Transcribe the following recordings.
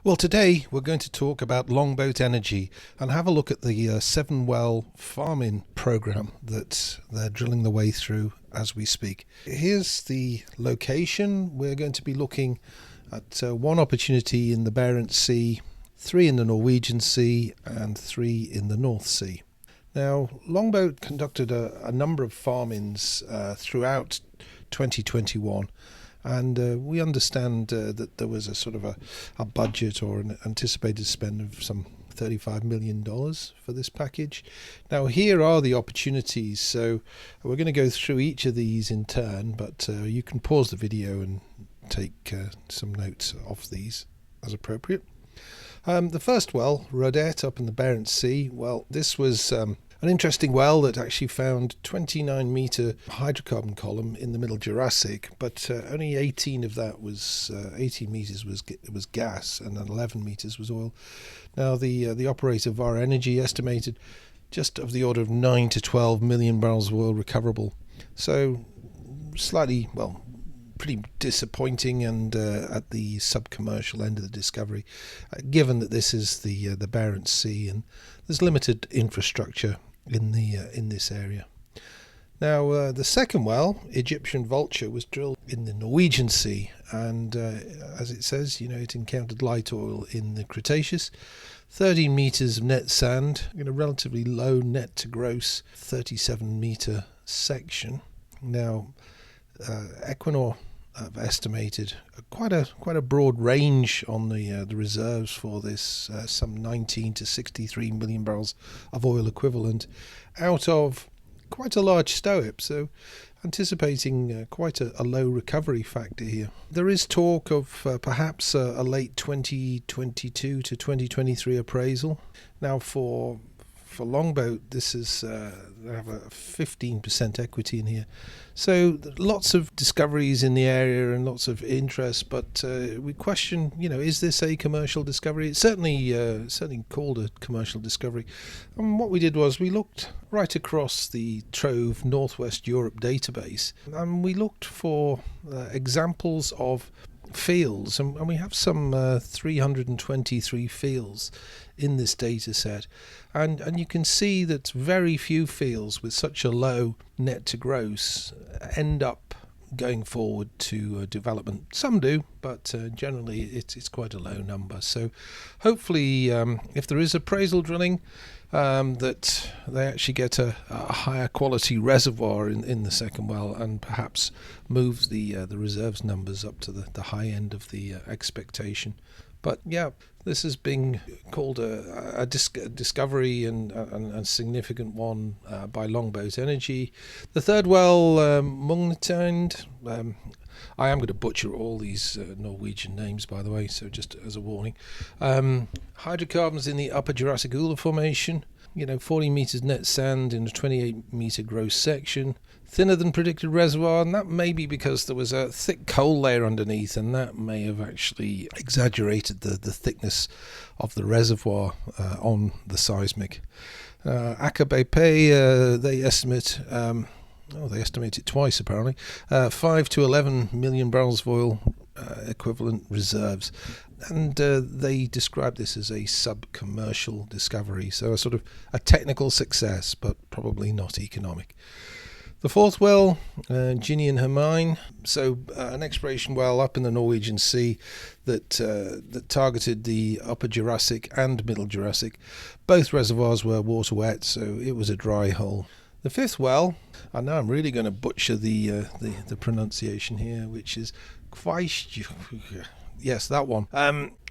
Well, today we're going to talk about Longboat Energy and have a look at the 7-well farming program that they're drilling the way through as we speak. Here's the location. We're going to be looking at one opportunity in the Barents Sea, 3 in the Norwegian Sea, and 3 in the North Sea. Now, Longboat conducted a number of farm-ins throughout 2021. And we understand that there was a sort of a budget or an anticipated spend of some $35 million for this package. Now, here are the opportunities. So we're going to go through each of these in turn, but you can pause the video and take some notes of these as appropriate. The first well, Rodette, up in the Barents Sea, well, this was an interesting well that actually found 29-meter hydrocarbon column in the Middle Jurassic, but only 18 of that was 18 meters was gas, and then 11 meters was oil. Now the operator Vår Energi estimated just of the order of 9 to 12 million barrels of oil recoverable. So slightly, well, pretty disappointing, and at the sub-commercial end of the discovery, given that this is the Barents Sea and there's limited infrastructure in this area. Now, the second well, Egyptian Vulture, was drilled in the Norwegian Sea, and as it says, it encountered light oil in the Cretaceous. 13 meters of net sand in a relatively low net to gross 37-meter section. Now, Equinor have estimated quite a broad range on the reserves for this, some 19 to 63 million barrels of oil equivalent out of quite a large STOIIP, so anticipating quite a low recovery factor here. There is talk of perhaps a late 2022 to 2023 appraisal. Now for Longboat, this is they have a 15% equity in here, so lots of discoveries in the area and lots of interest, but we question, is this a commercial discovery? It's certainly called a commercial discovery. And what we did was we looked right across the Trove Northwest Europe database, and we looked for examples of fields, and we have some 323 fields in this data set, and you can see that very few fields with such a low net to gross end up going forward to development. Some do, but generally it's quite a low number. So hopefully, if there is appraisal drilling, that they actually get a higher quality reservoir in the second well, and perhaps moves the reserves numbers up to the high end of the expectation. But yeah, this is being called a discovery and a significant one by Longboat Energy. The third well, Mugnetind. I am going to butcher all these Norwegian names, by the way, so just as a warning. Hydrocarbons in the Upper Jurassic Ula Formation. 40 meters net sand in a 28-meter gross section. Thinner than predicted reservoir, and that may be because there was a thick coal layer underneath, and that may have actually exaggerated the thickness of the reservoir on the seismic. Aker BP, they estimate... they estimate it twice apparently. 5 to 11 million barrels of oil equivalent reserves, and they describe this as a sub-commercial discovery, so a sort of a technical success, but probably not economic. The fourth well, Ginny and Hermine, so an exploration well up in the Norwegian Sea that targeted the Upper Jurassic and Middle Jurassic. Both reservoirs were water wet, so it was a dry hole. The fifth well, and now I'm really going to butcher the pronunciation here, which is Kveist. Yes, that one.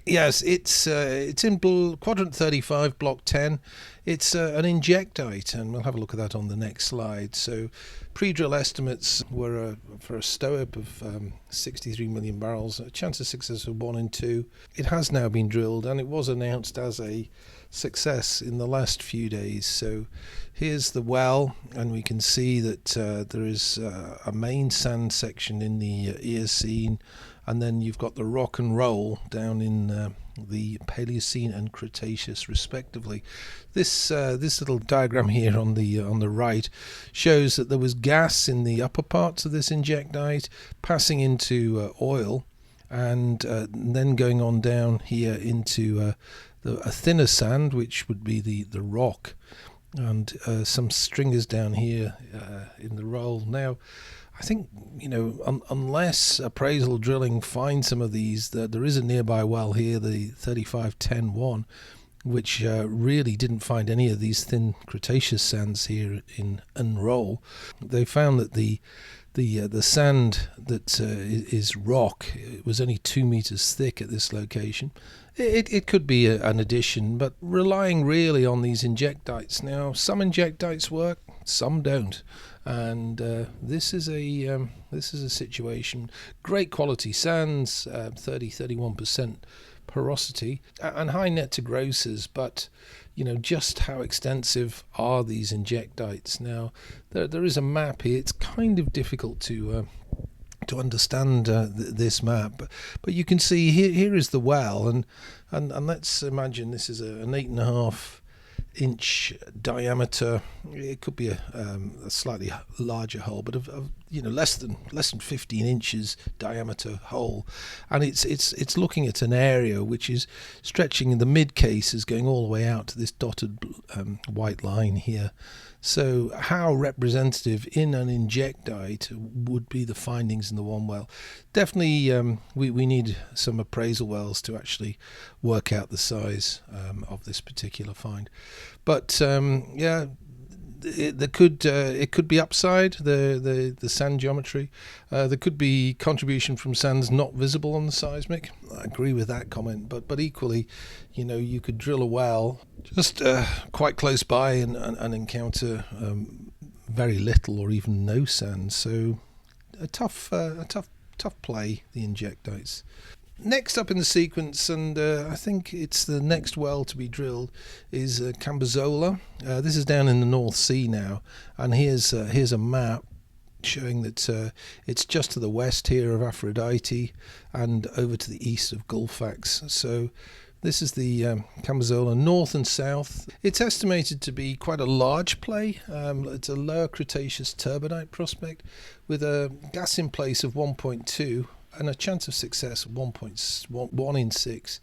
Yes, it's in quadrant 35, block 10. It's an injectite, and we'll have a look at that on the next slide. So, pre-drill estimates were for a STOIIP of 63 million barrels, a chance of success of 1 in 2. It has now been drilled, and it was announced as a success in the last few days. So here's the well, and we can see that there is a main sand section in the Eocene, and then you've got the rock and roll down in the Paleocene and Cretaceous respectively. This little diagram here on the right shows that there was gas in the upper parts of this injectite passing into oil, and then going on down here into a thinner sand, which would be the rock, and some stringers down here in the roll. Now, I think, unless appraisal drilling finds some of these, there is a nearby well here, the 3510-1, which really didn't find any of these thin Cretaceous sands here in Unroll. They found that the sand that is rock, it was only 2 meters thick at this location. It could be an addition, but relying really on these injectites. Now, some injectites work, some don't, and this is a situation. Great quality sands, 31% porosity, and high net to grosses, but just how extensive are these injectites? Now, there is a map here. It's kind of difficult to understand this map, but you can see here is the well, and let's imagine this is an 8.5-inch diameter. It could be a slightly larger hole, but of less than 15 inches diameter hole, and it's looking at an area which is stretching in the mid cases, going all the way out to this dotted white line here. So how representative in an injectite would be the findings in the one well? Definitely we need some appraisal wells to actually work out the size of this particular find. But it could be upside, the sand geometry. There could be contribution from sands not visible on the seismic. I agree with that comment, but equally, you could drill a well just quite close by and encounter very little or even no sand. So a tough play, the injectites. Next up in the sequence, and I think it's the next well to be drilled, is Cambozola. This is down in the North Sea now, and here's a map showing that it's just to the west here of Aphrodite and over to the east of Gullfax. So this is the Cambozola, north and south. It's estimated to be quite a large play. It's a lower Cretaceous turbidite prospect with a gas in place of 1.2 and a chance of success of 1.1 in 6.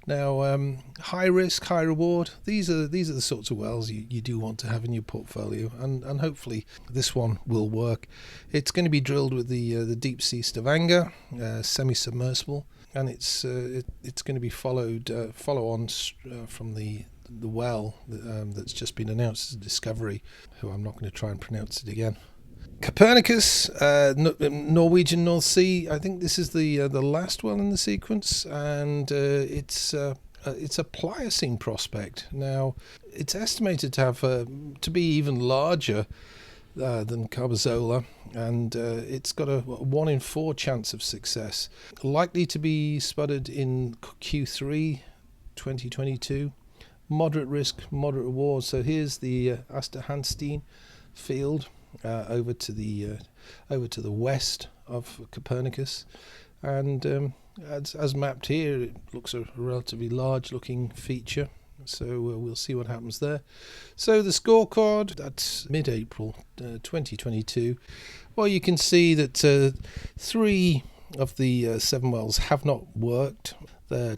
Now, high risk, high reward. These are the sorts of wells you do want to have in your portfolio, and hopefully this one will work. It's going to be drilled with the deep sea Stavanger semi-submersible, and it's going to be follow on from the well that's just been announced as a discovery. Who I'm not going to try and pronounce it again. Copernicus, Norwegian North Sea. I think this is the last well in the sequence, and it's a Pliocene prospect. Now, it's estimated to have to be even larger than Cambozola, and it's got a 1 in 4 chance of success. Likely to be spudded in Q3 2022. Moderate risk, moderate reward. So here's the Aster Hansteen field. Over to the west of Copernicus, and as mapped here, it looks a relatively large looking feature, so we'll see what happens there. So the scorecard, that's mid-April 2022. Well, you can see that 3 of the 7 wells have not worked.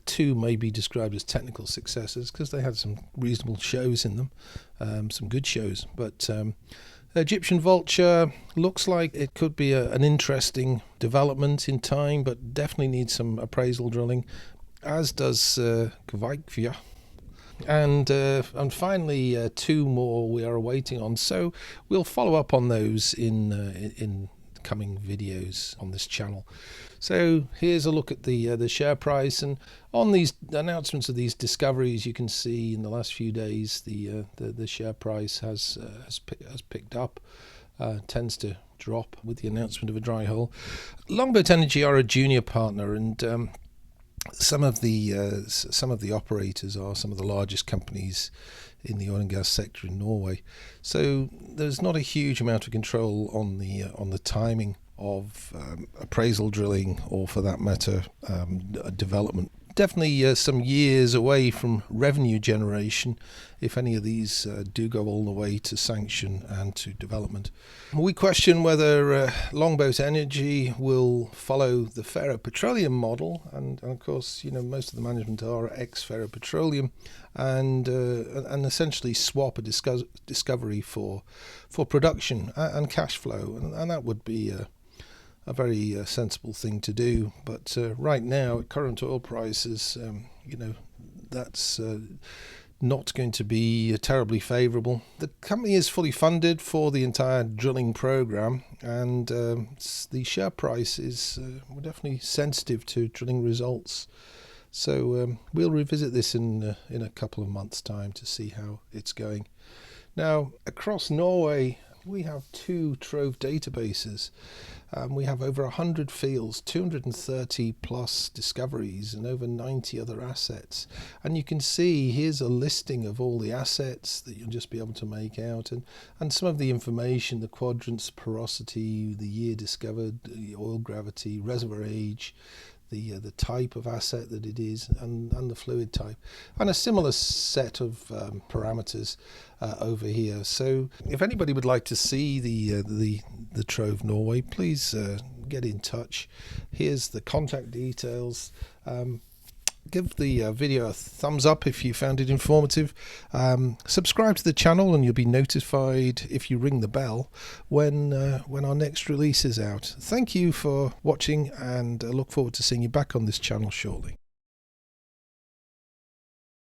2 may be described as technical successes because they had some reasonable shows in them, some good shows, but Egyptian Vulture looks like it could be an interesting development in time, but definitely needs some appraisal drilling, as does Kvaikvia. And finally, 2 more we are waiting on. So we'll follow up on those in coming videos on this channel. So here's a look at the share price, and on these announcements of these discoveries, you can see in the last few days the share price has picked up, tends to drop with the announcement of a dry hole. Longboat Energy are a junior partner, and some of the operators are some of the largest companies in the oil and gas sector in Norway. So there's not a huge amount of control on the timing of appraisal drilling, or for that matter, development definitely some years away from revenue generation if any of these do go all the way to sanction and to development. We question whether Longboat Energy will follow the Fairrow Petroleum model, and of course, most of the management are ex-Fairrow Petroleum, and essentially swap a discovery for production and cash flow, and that would be a very sensible thing to do. But right now, at current oil prices, that's not going to be terribly favourable. The company is fully funded for the entire drilling program, and the share price is we're definitely sensitive to drilling results. So we'll revisit this in a couple of months' time to see how it's going. Now, across Norway, we have 2 Trove databases. We have over 100 fields, 230 plus discoveries, and over 90 other assets. And you can see here's a listing of all the assets that you'll just be able to make out, and some of the information, the quadrants, porosity, the year discovered, the oil gravity, reservoir age, the type of asset that it is, and the fluid type, and a similar set of parameters over here. So if anybody would like to see the Trove Norway, please get in touch. Here's the contact details. Give the video a thumbs up if you found it informative. Subscribe to the channel and you'll be notified if you ring the bell when our next release is out. Thank you for watching, and I look forward to seeing you back on this channel shortly.